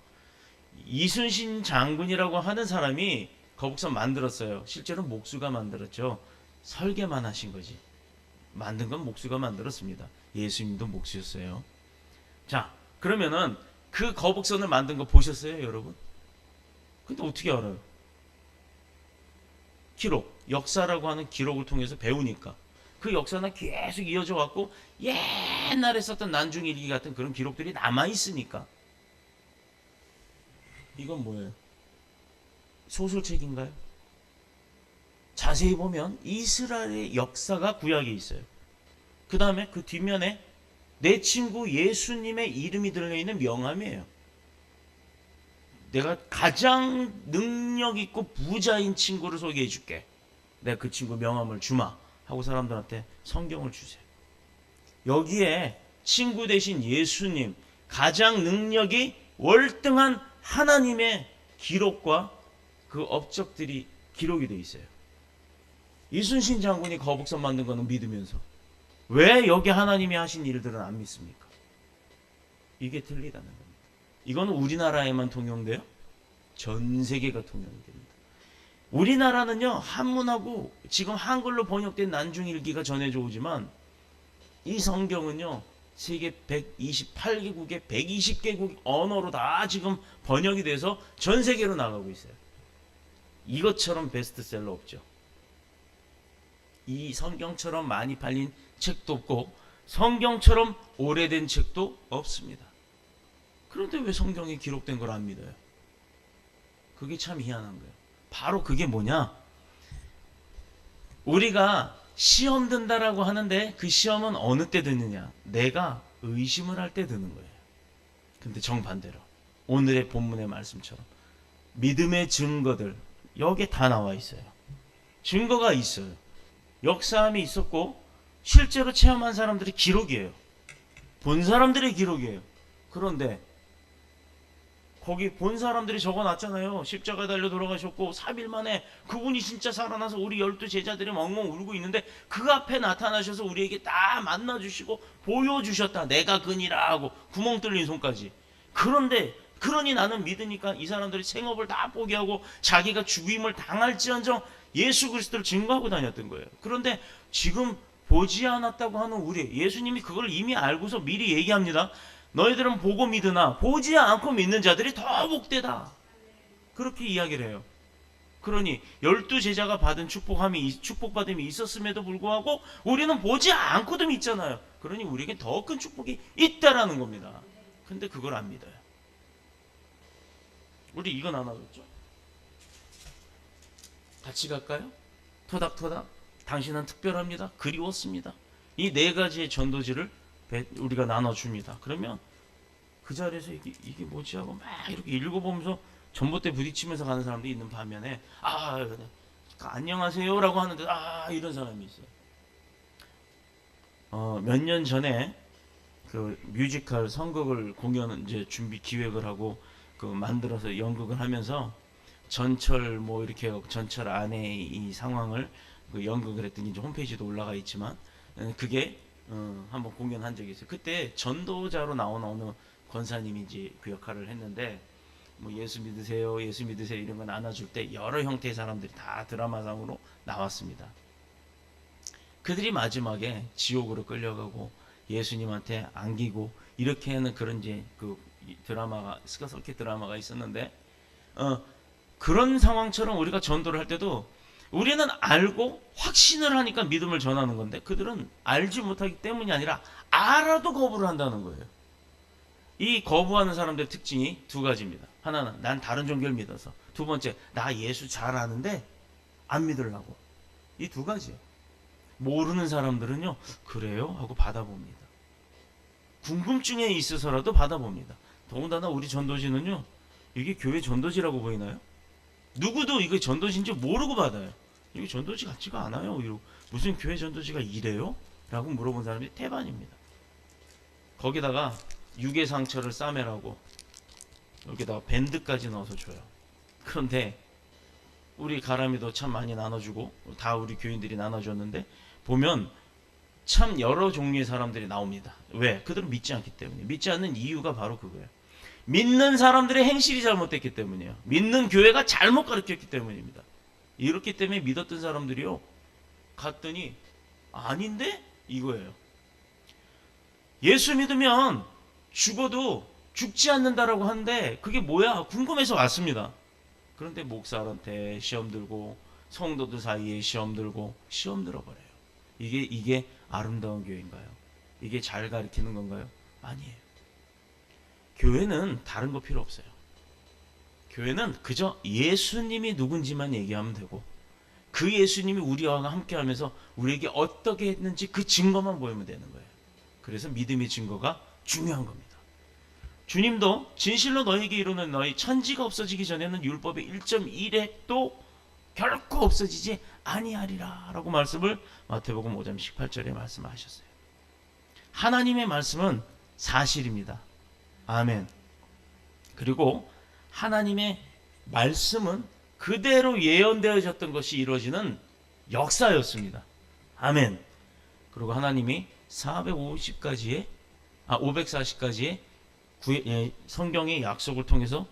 이순신 장군이라고 하는 사람이 거북선 만들었어요. 실제로 목수가 만들었죠. 설계만 하신 거지. 만든 건 목수가 만들었습니다. 예수님도 목수였어요. 자, 그러면은 그 거북선을 만든 거 보셨어요, 여러분? 근데 어떻게 알아요? 기록, 역사라고 하는 기록을 통해서 배우니까. 그 역사는 계속 이어져 왔고 옛날에 썼던 난중일기 같은 그런 기록들이 남아 있으니까. 이건 뭐예요? 소설책인가요? 자세히 보면 이스라엘의 역사가 구약에 있어요. 그 다음에 그 뒷면에 내 친구 예수님의 이름이 들려있는 명함이에요. 내가 가장 능력 있고 부자인 친구를 소개해 줄게. 내가 그 친구 명함을 주마 하고 사람들한테 성경을 주세요. 여기에 친구 대신 예수님, 가장 능력이 월등한 하나님의 기록과 그 업적들이 기록이 되어 있어요. 이순신 장군이 거북선 만든 거는 믿으면서 왜 여기 하나님이 하신 일들은 안 믿습니까? 이게 틀리다는 겁니다. 이거는 우리나라에만 통용돼요? 전 세계가 통용이 됩니다. 우리나라는요, 한문하고 지금 한글로 번역된 난중일기가 전해져 오지만 이 성경은요, 세계 128개국의 120개국 언어로 다 지금 번역이 돼서 전 세계로 나가고 있어요. 이것처럼 베스트셀러 없죠. 이 성경처럼 많이 팔린 책도 없고 성경처럼 오래된 책도 없습니다. 그런데 왜 성경에 기록된 걸 안 믿어요? 그게 참 희한한 거예요. 바로 그게 뭐냐? 우리가 시험 든다라고 하는데 그 시험은 어느 때 드느냐? 내가 의심을 할 때 드는 거예요. 근데 정반대로 오늘의 본문의 말씀처럼 믿음의 증거들 여기에 다 나와 있어요. 증거가 있어요. 역사함이 있었고 실제로 체험한 사람들의 기록이에요. 본 사람들의 기록이에요. 그런데 거기 본 사람들이 적어놨잖아요. 십자가 달려 돌아가셨고 3일 만에 그분이 진짜 살아나서 우리 12 제자들이 엉엉 울고 있는데 그 앞에 나타나셔서 우리에게 다 만나주시고 보여주셨다. 내가 그니라 하고 구멍 뚫린 손까지. 그런데 그러니 나는 믿으니까 이 사람들이 생업을 다 포기하고 자기가 죽임을 당할지언정 예수 그리스도를 증거하고 다녔던 거예요. 그런데 지금 보지 않았다고 하는 우리 예수님이 그걸 이미 알고서 미리 얘기합니다. 너희들은 보고 믿으나 보지 않고 믿는 자들이 더 복되다. 그렇게 이야기를 해요. 그러니 12 제자가 받은 축복받음이 있었음에도 불구하고 우리는 보지 않고도 믿잖아요. 그러니 우리에게 더 큰 축복이 있다라는 겁니다. 근데 그걸 안 믿어요. 우리 이거 나눠줬죠? 같이 갈까요? 토닥토닥. 당신은 특별합니다. 그리웠습니다. 이 네 가지의 전도지를 우리가 나눠줍니다. 그러면 그 자리에서 이게 뭐지 하고 막 이렇게 읽어보면서 전봇대 부딪히면서 가는 사람도 있는 반면에 안녕하세요 라고 하는데 이런 사람이 있어요. 몇 년 전에 그 뮤지컬 선곡을 공연 이제 준비 기획을 하고 그 만들어서 연극을 하면서 전철 뭐 이렇게 전철 안에 이 상황을 그 연극을 했더니 이제 홈페이지도 올라가 있지만 그게 한번 공연한 적이 있어요. 그때 전도자로 나온 어느 권사님이 이제 그 역할을 했는데 뭐 예수 믿으세요, 예수 믿으세요 이런 거 나눠줄 때 여러 형태의 사람들이 다 드라마상으로 나왔습니다. 그들이 마지막에 지옥으로 끌려가고 예수님한테 안기고 이렇게 하는 그런 이제 그 드라마가 스카설키 드라마가 있었는데 그런 상황처럼 우리가 전도를 할 때도 우리는 알고 확신을 하니까 믿음을 전하는 건데 그들은 알지 못하기 때문이 아니라 알아도 거부를 한다는 거예요. 이 거부하는 사람들의 특징이 두 가지입니다. 하나는 난 다른 종교를 믿어서, 두 번째 나 예수 잘 아는데 안 믿으려고. 이 두 가지예요. 모르는 사람들은요 그래요? 하고 받아봅니다. 궁금증에 있어서라도 받아봅니다. 더군다나 우리 전도지는요 이게 교회 전도지라고 보이나요? 누구도 이게 전도지인지 모르고 받아요. 이게 전도지 같지가 않아요. 이러고 무슨 교회 전도지가 이래요? 라고 물어본 사람이 태반입니다. 거기다가 유괴상처를 싸매라고 여기다가 밴드까지 넣어서 줘요. 그런데 우리 가람이도 참 많이 나눠주고 다 우리 교인들이 나눠줬는데 보면 참 여러 종류의 사람들이 나옵니다. 왜? 그들은 믿지 않기 때문에. 믿지 않는 이유가 바로 그거예요. 믿는 사람들의 행실이 잘못됐기 때문이에요. 믿는 교회가 잘못 가르쳤기 때문입니다. 이렇기 때문에 믿었던 사람들이요 갔더니 아닌데? 이거예요. 예수 믿으면 죽어도 죽지 않는다라고 하는데 그게 뭐야? 궁금해서 왔습니다. 그런데 목사한테 시험 들고 성도들 사이에 시험 들고 시험 들어버려요. 이게 아름다운 교회인가요? 이게 잘 가르치는 건가요? 아니에요. 교회는 다른 거 필요 없어요. 교회는 그저 예수님이 누군지만 얘기하면 되고 그 예수님이 우리와 함께 하면서 우리에게 어떻게 했는지 그 증거만 보이면 되는 거예요. 그래서 믿음의 증거가 중요한 겁니다. 주님도 진실로 너에게 이르는 너희 천지가 없어지기 전에는 율법의 1.1획도 결코 없어지지 아니하리라 라고 말씀을 마태복음 5장 18절에 말씀하셨어요. 하나님의 말씀은 사실입니다. 아멘. 그리고 하나님의 말씀은 그대로 예언되어졌던 것이 이루어지는 역사였습니다. 아멘. 그리고 하나님이 540가지의 성경의 약속을 통해서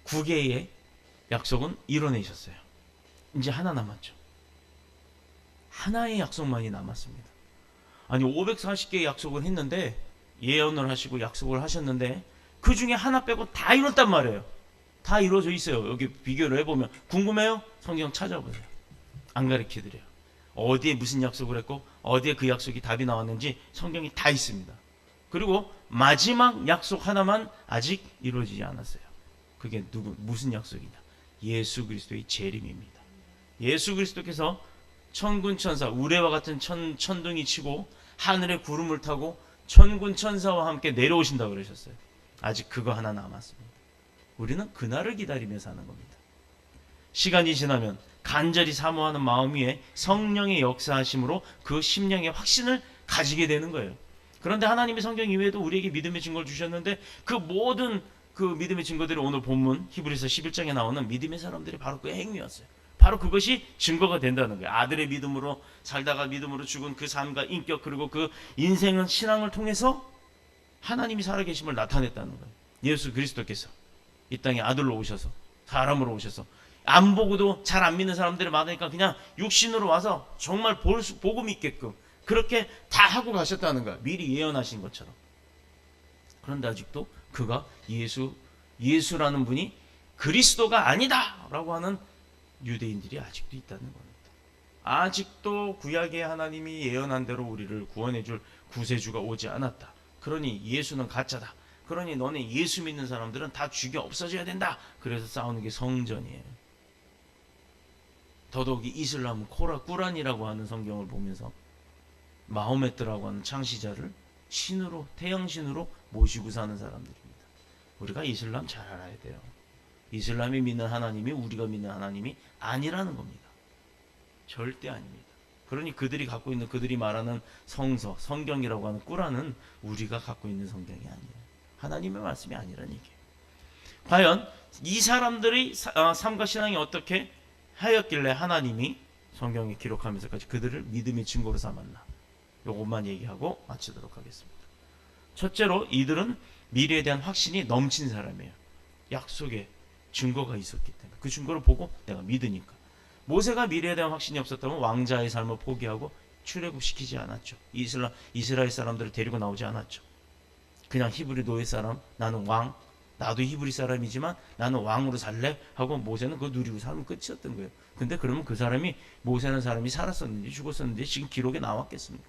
539개의 약속은 이뤄내셨어요. 이제 하나 남았죠. 하나의 약속만이 남았습니다. 아니 540개의 약속을 했는데 예언을 하시고 약속을 하셨는데 그 중에 하나 빼고 다 이뤘단 말이에요. 다 이루어져 있어요. 여기 비교를 해보면 궁금해요? 성경 찾아보세요. 안 가르쳐드려요. 어디에 무슨 약속을 했고 어디에 그 약속이 답이 나왔는지 성경이 다 있습니다. 그리고 마지막 약속 하나만 아직 이루어지지 않았어요. 그게 무슨 약속이냐? 예수 그리스도의 재림입니다. 예수 그리스도께서 천군 천사 우레와 같은 천둥이 치고 하늘에 구름을 타고 천군 천사와 함께 내려오신다고 그러셨어요. 아직 그거 하나 남았습니다. 우리는 그날을 기다리며 사는 겁니다. 시간이 지나면 간절히 사모하는 마음 위에 성령의 역사하심으로 그 심령의 확신을 가지게 되는 거예요. 그런데 하나님의 성경 이외에도 우리에게 믿음의 증거를 주셨는데 그 모든 그 믿음의 증거들이 오늘 본문 히브리서 11장에 나오는 믿음의 사람들이 바로 그 행위였어요. 바로 그것이 증거가 된다는 거예요. 아들의 믿음으로 살다가 믿음으로 죽은 그 삶과 인격 그리고 그 인생은 신앙을 통해서 하나님이 살아계심을 나타냈다는 거예요. 예수 그리스도께서 이 땅에 아들로 오셔서 사람으로 오셔서 안 보고도 잘 안 믿는 사람들이 많으니까 그냥 육신으로 와서 정말 보고 믿게끔 그렇게 다 하고 가셨다는 거야. 미리 예언하신 것처럼. 그런데 아직도 그가 예수라는 분이 그리스도가 아니다 라고 하는 유대인들이 아직도 있다는 겁니다. 아직도 구약의 하나님이 예언한 대로 우리를 구원해 줄 구세주가 오지 않았다. 그러니 예수는 가짜다. 그러니 너네 예수 믿는 사람들은 다 죽여 없어져야 된다. 그래서 싸우는 게 성전이에요. 더더욱이 이슬람은 꾸란이라고 하는 성경을 보면서 마호메트라고 하는 창시자를 신으로 태양신으로 모시고 사는 사람들입니다. 우리가 이슬람 잘 알아야 돼요. 이슬람이 믿는 하나님이 우리가 믿는 하나님이 아니라는 겁니다. 절대 아닙니다. 그러니 그들이 갖고 있는, 그들이 말하는 성서, 성경이라고 하는 꾸라는 우리가 갖고 있는 성경이 아니에요. 하나님의 말씀이 아니라는 얘기예요. 과연 이 사람들의 삶과 신앙이 어떻게 하였길래 하나님이 성경에 기록하면서까지 그들을 믿음의 증거로 삼았나? 요것만 얘기하고 마치도록 하겠습니다. 첫째로 이들은 미래에 대한 확신이 넘친 사람이에요. 약속에 증거가 있었기 때문에 그 증거를 보고 내가 믿으니까. 모세가 미래에 대한 확신이 없었다면 왕자의 삶을 포기하고 출애굽시키지 않았죠. 이스라엘 사람들을 데리고 나오지 않았죠. 그냥 히브리 노예 사람, 나는 왕, 나도 히브리 사람이지만 나는 왕으로 살래 하고 모세는 그거 누리고 살면 끝이었던 거예요. 근데 그러면 그 사람이, 모세는 사람이 살았었는지 죽었었는지 지금 기록에 나왔겠습니까?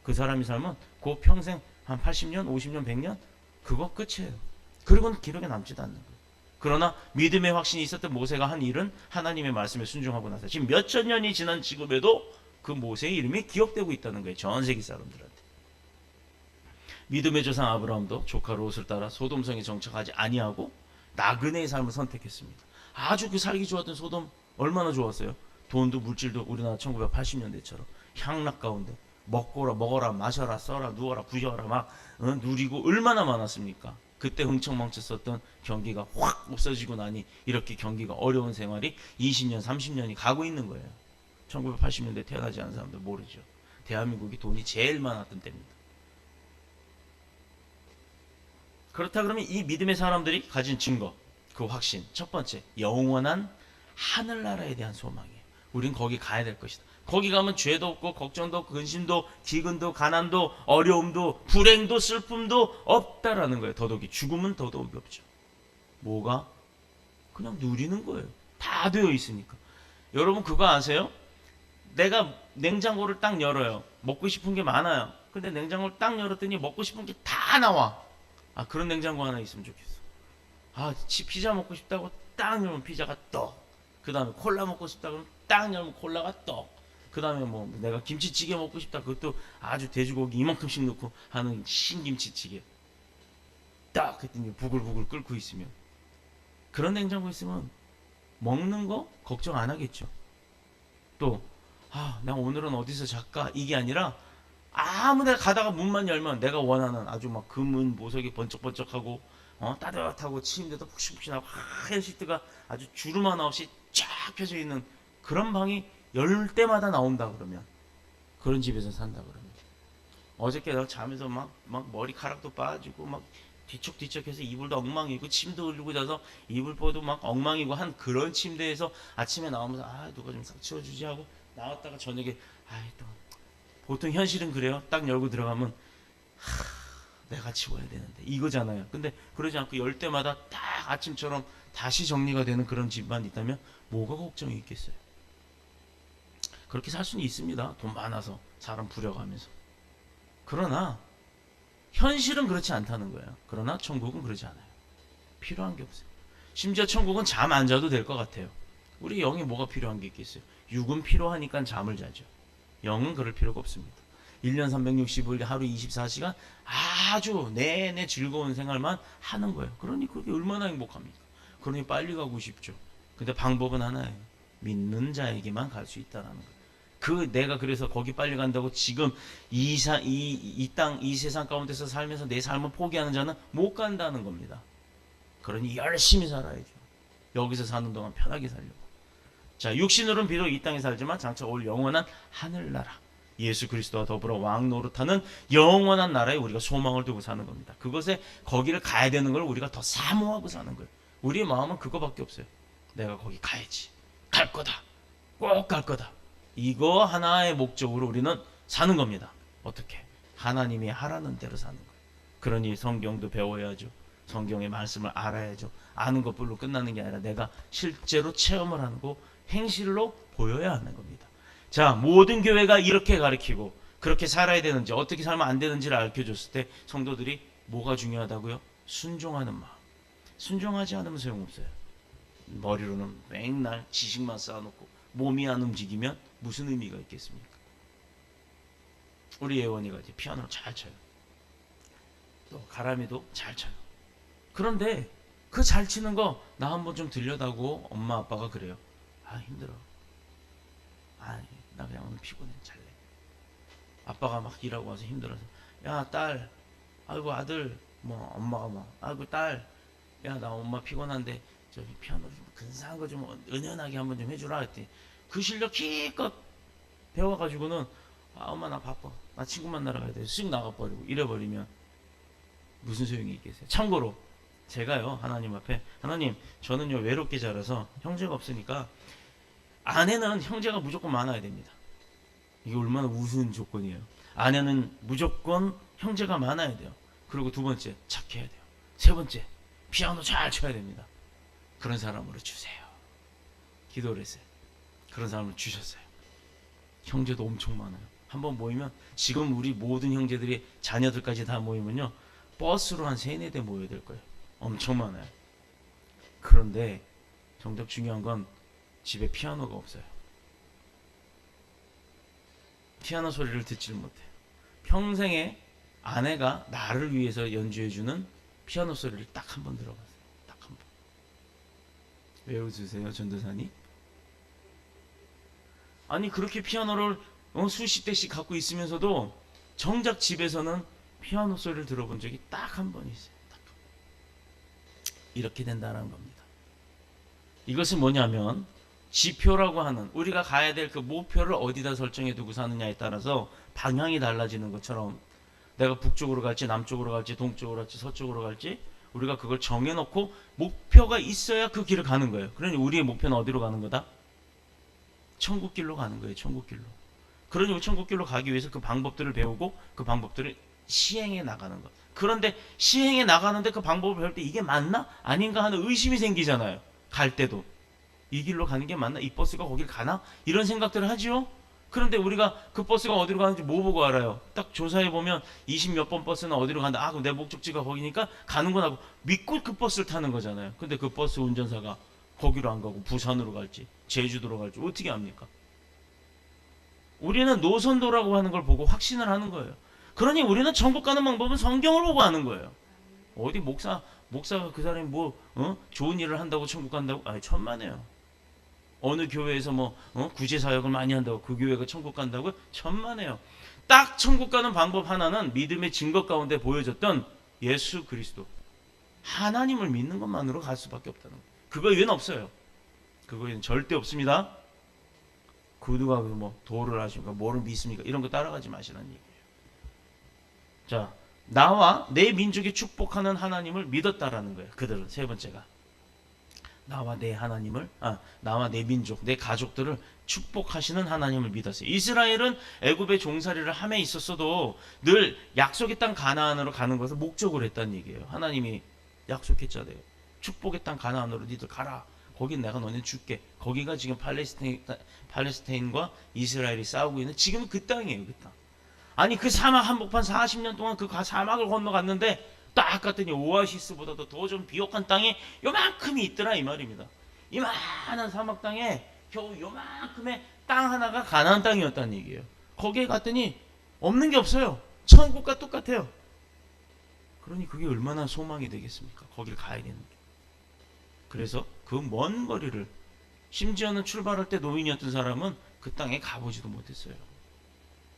그 사람이 살면 그 평생 한 80년, 50년, 100년 그거 끝이에요. 그리고는 기록에 남지도 않는 거예요. 그러나 믿음의 확신이 있었던 모세가 한 일은 하나님의 말씀에 순종하고 나서 지금 몇천 년이 지난 지금에도 그 모세의 이름이 기억되고 있다는 거예요. 전 세계 사람들한테. 믿음의 조상 아브라함도 조카 롯을 따라 소돔성에 정착하지 아니하고 나그네의 삶을 선택했습니다. 아주 그 살기 좋았던 소돔 얼마나 좋았어요. 돈도 물질도 우리나라 1980년대처럼 향락 가운데 먹어라 마셔라 써라 누워라 부셔라 막 누리고 얼마나 많았습니까. 그때 흥청망쳤었던 경기가 확 없어지고 나니 이렇게 경기가 어려운 생활이 20년 30년이 가고 있는 거예요. 1980년대 태어나지 않은 사람들 모르죠. 대한민국이 돈이 제일 많았던 때입니다. 그렇다 그러면 이 믿음의 사람들이 가진 증거, 그 확신, 첫 번째 영원한 하늘나라에 대한 소망이에요. 우린 거기 가야 될 것이다. 거기 가면 죄도 없고 걱정도 없고 근심도 기근도 가난도 어려움도 불행도 슬픔도 없다라는 거예요. 더더욱이 죽음은 더더욱이 없죠. 뭐가? 그냥 누리는 거예요. 다 되어 있으니까. 여러분 그거 아세요? 내가 냉장고를 딱 열어요. 먹고 싶은 게 많아요. 근데 냉장고를 딱 열었더니 먹고 싶은 게 다 나와. 그런 냉장고 하나 있으면 좋겠어. 피자 먹고 싶다고 딱 열면 피자가 떡. 그 다음에 콜라 먹고 싶다 그러면 딱 열면 콜라가 떡. 그 다음에 뭐 내가 김치찌개 먹고 싶다 그것도 아주 돼지고기 이만큼씩 넣고 하는 신김치찌개 딱 했더니 부글부글 끓고 있으면, 그런 냉장고 있으면 먹는 거 걱정 안 하겠죠. 또 내가 오늘은 어디서 잘까 이게 아니라 아무 데나 가다가 문만 열면 내가 원하는 아주 막 금은 보석이 번쩍번쩍하고 따뜻하고 침대도 푹신푹신하고 하얀 시트가 아주 주름 하나 없이 쫙 펴져 있는 그런 방이 열 때마다 나온다 그러면, 그런 집에서 산다 그러면, 어저께 내가 자면서 막 머리카락도 빠지고 막 뒤척뒤척해서 이불도 엉망이고 침도 흘리고 자서 이불보도 막 엉망이고 한 그런 침대에서 아침에 나오면서 누가 좀 싹 치워주지 하고 나왔다가 저녁에 또 보통 현실은 그래요. 딱 열고 들어가면 내가 치워야 되는데 이거잖아요. 근데 그러지 않고 열 때마다 딱 아침처럼 다시 정리가 되는 그런 집만 있다면 뭐가 걱정이 있겠어요. 그렇게 살 수는 있습니다. 돈 많아서 사람 부려가면서. 그러나 현실은 그렇지 않다는 거예요. 그러나 천국은 그러지 않아요. 필요한 게 없어요. 심지어 천국은 잠 안 자도 될 것 같아요. 우리 영이 뭐가 필요한 게 있겠어요. 육은 필요하니까 잠을 자죠. 영은 그럴 필요가 없습니다. 1년 365일 하루 24시간 아주 내내 즐거운 생활만 하는 거예요. 그러니 그게 얼마나 행복합니까? 그러니 빨리 가고 싶죠. 근데 방법은 하나예요. 믿는 자에게만 갈 수 있다는 거예요. 내가 그래서 거기 빨리 간다고 지금 이 세상 가운데서 살면서 내 삶을 포기하는 자는 못 간다는 겁니다. 그러니 열심히 살아야죠. 여기서 사는 동안 편하게 살려고. 자, 육신으로는 비록 이 땅에 살지만 장차 올 영원한 하늘나라, 예수 그리스도와 더불어 왕 노릇하는 영원한 나라에 우리가 소망을 두고 사는 겁니다. 그것에 거기를 가야 되는 걸 우리가 더 사모하고 사는 거예요. 우리의 마음은 그거밖에 없어요. 내가 거기 가야지. 갈 거다. 꼭 갈 거다. 이거 하나의 목적으로 우리는 사는 겁니다. 어떻게? 하나님이 하라는 대로 사는 거예요. 그러니 성경도 배워야죠. 성경의 말씀을 알아야죠. 아는 것뿐로 끝나는 게 아니라 내가 실제로 체험을 하는 거, 행실로 보여야 하는 겁니다. 자, 모든 교회가 이렇게 가르치고 그렇게 살아야 되는지, 어떻게 살면 안 되는지를 알려줬을 때 성도들이 뭐가 중요하다고요? 순종하는 마음. 순종하지 않으면 소용없어요. 머리로는 맨날 지식만 쌓아놓고 몸이 안 움직이면 무슨 의미가 있겠습니까? 우리 예원이가 이제 피아노를 잘 쳐요. 또 가람이도 잘 쳐요. 그런데 그 잘 치는 거 나 한번 좀 들려다고 엄마 아빠가 그래요. 힘들어. 나 그냥 오늘 피곤해 잘래. 아빠가 막 일하고 와서 힘들어서 야 딸, 아이고 아들, 뭐 엄마가 막 아이고 딸, 야 나 엄마 피곤한데 저기 피아노 좀 근사한 거 좀 은연하게 한번 좀 해주라 했더니 그 실력 기껏 배워가지고는 아 엄마 나 바빠, 나 친구 만나러 가야 돼, 쓱 나가버리고 이래버리면 무슨 소용이 있겠어요. 참고로 제가요 하나님 앞에 하나님 저는요 외롭게 자라서 형제가 없으니까 아내는 형제가 무조건 많아야 됩니다. 이게 얼마나 우스운 조건이에요. 아내는 무조건 형제가 많아야 돼요. 그리고 두 번째 착해야 돼요. 세 번째 피아노 잘 쳐야 됩니다. 그런 사람으로 주세요. 기도를 했어요. 그런 사람을 주셨어요. 형제도 엄청 많아요. 한번 모이면 지금 우리 모든 형제들이 자녀들까지 다 모이면요 버스로 한 3-4대 모여야 될 거예요. 엄청 많아요. 그런데 정작 중요한 건 집에 피아노가 없어요. 피아노 소리를 듣지를 못해요. 평생에 아내가 나를 위해서 연주해주는 피아노 소리를 딱 한 번 들어봤어요. 딱 한 번. 왜 웃으세요 전도사님? 아니 그렇게 피아노를 수십 대씩 갖고 있으면서도 정작 집에서는 피아노 소리를 들어본 적이 딱 한 번 있어요. 딱 한 번. 이렇게 된다는 겁니다. 이것은 뭐냐면 지표라고 하는 우리가 가야 될 그 목표를 어디다 설정해 두고 사느냐에 따라서 방향이 달라지는 것처럼 내가 북쪽으로 갈지 남쪽으로 갈지 동쪽으로 갈지 서쪽으로 갈지 우리가 그걸 정해놓고 목표가 있어야 그 길을 가는 거예요. 그러니 우리의 목표는 어디로 가는 거다? 천국길로 가는 거예요. 천국길로. 그러니 우리 천국길로 가기 위해서 그 방법들을 배우고 그 방법들을 시행해 나가는 것. 그런데 시행해 나가는데 그 방법을 배울 때 이게 맞나? 아닌가 하는 의심이 생기잖아요. 갈 때도. 이 길로 가는 게 맞나? 이 버스가 거길 가나? 이런 생각들을 하지요. 그런데 우리가 그 버스가 어디로 가는지 뭐 보고 알아요? 딱 조사해 보면 20몇 번 버스는 어디로 간다. 아, 그럼 내 목적지가 거기니까 가는구나 하고 믿고 그 버스를 타는 거잖아요. 근데 그 버스 운전사가 거기로 안 가고 부산으로 갈지 제주도로 갈지 어떻게 합니까? 우리는 노선도라고 하는 걸 보고 확신을 하는 거예요. 그러니 우리는 천국 가는 방법은 성경을 보고 하는 거예요. 어디 목사가 그 사람이 좋은 일을 한다고 천국 간다고? 아니 천만에요. 어느 교회에서 구제 사역을 많이 한다고 그 교회가 천국 간다고? 천만에요. 딱 천국 가는 방법 하나는 믿음의 증거 가운데 보여줬던 예수 그리스도 하나님을 믿는 것만으로 갈 수밖에 없다는 거예요. 그거 외에는 없어요. 그거 외에는 절대 없습니다. 그 누가 도를 하십니까? 뭐를 믿습니까? 이런 거 따라가지 마시라는 얘기예요. 자, 나와 내 민족이 축복하는 하나님을 믿었다라는 거예요. 그들은 세 번째가 나와 내 민족, 내 가족들을 축복하시는 하나님을 믿었어요. 이스라엘은 애굽의 종살이를 함에 있었어도 늘 약속의 땅 가나안으로 가는 것을 목적으로 했다는 얘기예요. 하나님이 약속했잖아요. 축복의 땅 가나안으로 니들 가라. 거긴 내가 너네 줄게. 거기가 지금 팔레스타인과 이스라엘이 싸우고 있는 지금 그 땅이에요. 그 땅. 아니 그 사막 한복판 40년 동안 그 사막을 건너갔는데 딱 갔더니 오아시스보다도 더 좀 비옥한 땅에 요만큼이 있더라 이 말입니다. 이만한 사막 땅에 겨우 요만큼의 땅 하나가 가나안 땅이었다는 얘기예요. 거기에 갔더니 없는 게 없어요. 천국과 똑같아요. 그러니 그게 얼마나 소망이 되겠습니까? 거기를 가야 되는 게. 그래서 그 먼 거리를 심지어는 출발할 때 노인이었던 사람은 그 땅에 가보지도 못했어요.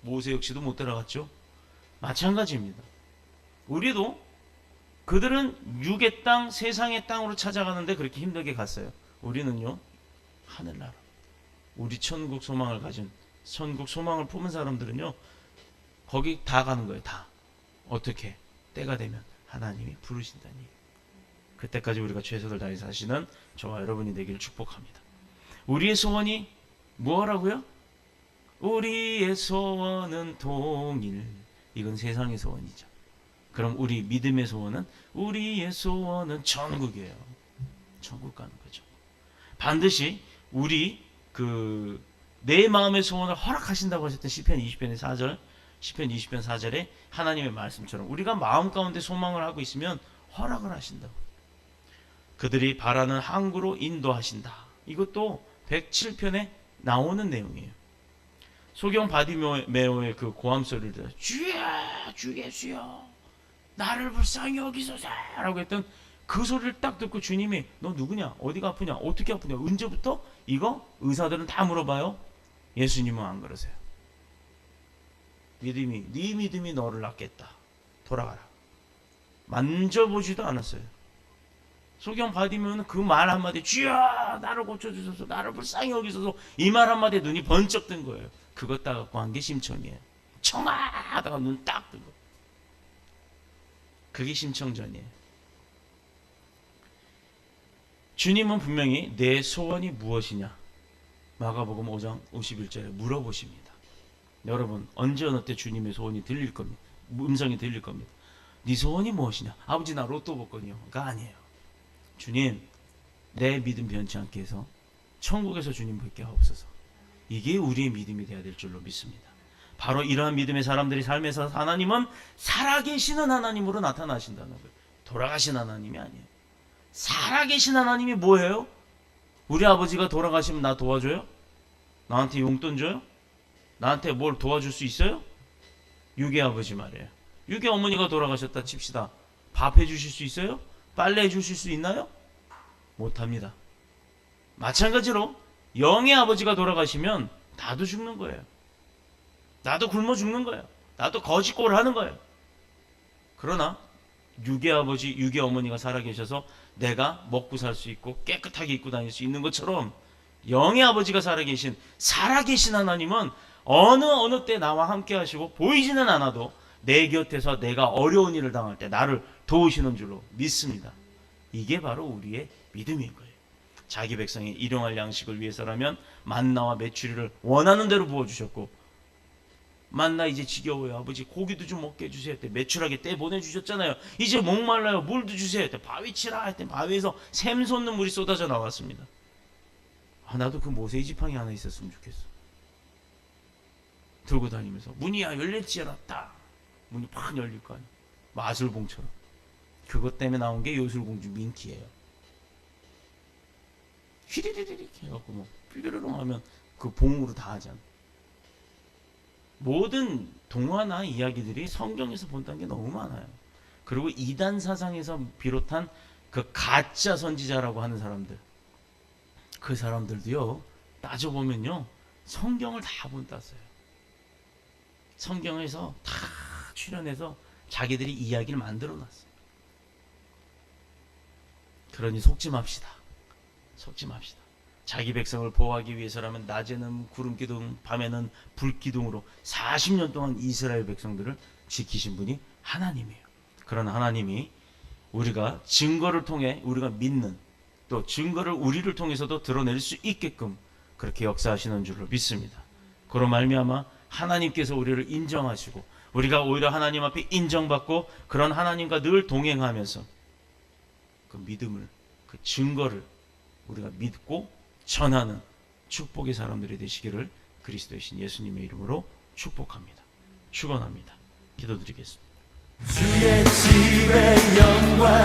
모세 역시도 못 따라갔죠. 마찬가지입니다. 우리도 그들은 육의 땅, 세상의 땅으로 찾아가는데 그렇게 힘들게 갔어요. 우리는요, 하늘나라. 우리 천국 소망을 가진, 천국 소망을 품은 사람들은요, 거기 다 가는 거예요, 다. 어떻게? 때가 되면 하나님이 부르신다니. 그때까지 우리가 최선을 다해 사시는 저와 여러분이 되기를 축복합니다. 우리의 소원이 뭐라고요? 우리의 소원은 통일. 이건 세상의 소원이죠. 그럼 우리 믿음의 소원은 우리의 소원은 천국이에요. 천국 가는 거죠. 반드시 우리 내 마음의 소원을 허락하신다고 하셨던 시편 20편의 4절, 시편 20편 4절에 하나님의 말씀처럼 우리가 마음 가운데 소망을 하고 있으면 허락을 하신다고. 그들이 바라는 항구로 인도하신다. 이것도 107편에 나오는 내용이에요. 소경 바디메오의 그 고함 소리를 들어 주여 주 예수여 나를 불쌍히 여기소서라고 했던 그 소리를 딱 듣고 주님이 너 누구냐? 어디가 아프냐? 어떻게 아프냐? 언제부터? 이거 의사들은 다 물어봐요. 예수님은 안 그러세요. 네 믿음이 너를 낫겠다. 돌아가라. 만져보지도 않았어요. 소경 받으면 그 말 한마디, 주여 나를 고쳐주소서, 나를 불쌍히 여기소서, 이 말 한마디에 눈이 번쩍 뜬 거예요. 그것 다 갖고 한 게 심청이에요. 청하다가 눈 딱 뜨고, 그게 심청전이에요. 주님은 분명히 내 소원이 무엇이냐, 마가복음 5장 51절에 물어보십니다. 여러분, 언제 어느 때 주님의 소원이 들릴 겁니다. 음성이 들릴 겁니다. 네 소원이 무엇이냐? 아버지 나 로또 복권이요가 아니에요. 주님, 내 믿음 변치 않게 해서 천국에서 주님 뵙게 하옵소서. 이게 우리의 믿음이 되어야 될 줄로 믿습니다. 바로 이러한 믿음의 사람들이 삶에서 하나님은 살아계시는 하나님으로 나타나신다는 거예요. 돌아가신 하나님이 아니에요. 살아계신 하나님이 뭐예요? 우리 아버지가 돌아가시면 나 도와줘요? 나한테 용돈 줘요? 나한테 뭘 도와줄 수 있어요? 유괴 아버지 말이에요. 유괴 어머니가 돌아가셨다 칩시다. 밥 해주실 수 있어요? 빨래 해주실 수 있나요? 못합니다. 마찬가지로 영의 아버지가 돌아가시면 나도 죽는 거예요. 나도 굶어 죽는 거예요. 나도 거짓골을 하는 거예요. 그러나 유괴 아버지, 유괴 어머니가 살아계셔서 내가 먹고 살 수 있고 깨끗하게 입고 다닐 수 있는 것처럼 영의 아버지가 살아계신 하나님은 어느 때 나와 함께 하시고 보이지는 않아도 내 곁에서 내가 어려운 일을 당할 때 나를 도우시는 줄로 믿습니다. 이게 바로 우리의 믿음인 거예요. 자기 백성이 일용할 양식을 위해서라면 만나와 메추리를 원하는 대로 부어주셨고, 만나 이제 지겨워요 아버지 고기도 좀 먹게 해주세요 때 메추라기 떼 보내주셨잖아요. 이제 목말라요 물도 주세요 때 바위 치라 할 때 바위에서 샘 솟는 물이 쏟아져 나왔습니다. 나도 그 모세의 지팡이 하나 있었으면 좋겠어. 들고 다니면서 문이야 열릴지어다 딱 문이 팍 열릴 거 아니야. 마술봉처럼. 그것 때문에 나온 게 요술공주 민키예요. 휘리리리릭 해갖고 뭐 삐르르렁 하면 그 봉으로 다 하잖아. 모든 동화나 이야기들이 성경에서 본다는 게 너무 많아요. 그리고 이단 사상에서 비롯한 그 가짜 선지자라고 하는 사람들, 그 사람들도요 따져보면요 성경을 다 본땄어요. 성경에서 다 출연해서 자기들이 이야기를 만들어놨어요. 그러니 속지 맙시다. 속지 맙시다. 자기 백성을 보호하기 위해서라면 낮에는 구름기둥, 밤에는 불기둥으로 40년 동안 이스라엘 백성들을 지키신 분이 하나님이에요. 그런 하나님이 우리가 증거를 통해 우리가 믿는, 또 증거를 우리를 통해서도 드러낼 수 있게끔 그렇게 역사하시는 줄로 믿습니다. 그로 말미암아 하나님께서 우리를 인정하시고 우리가 오히려 하나님 앞에 인정받고 그런 하나님과 늘 동행하면서 그 믿음을, 그 증거를 우리가 믿고 전하는 축복의 사람들이 되시기를 그리스도의 신 예수님의 이름으로 축복합니다. 축원합니다. 기도드리겠습니다. 주의 집에 영광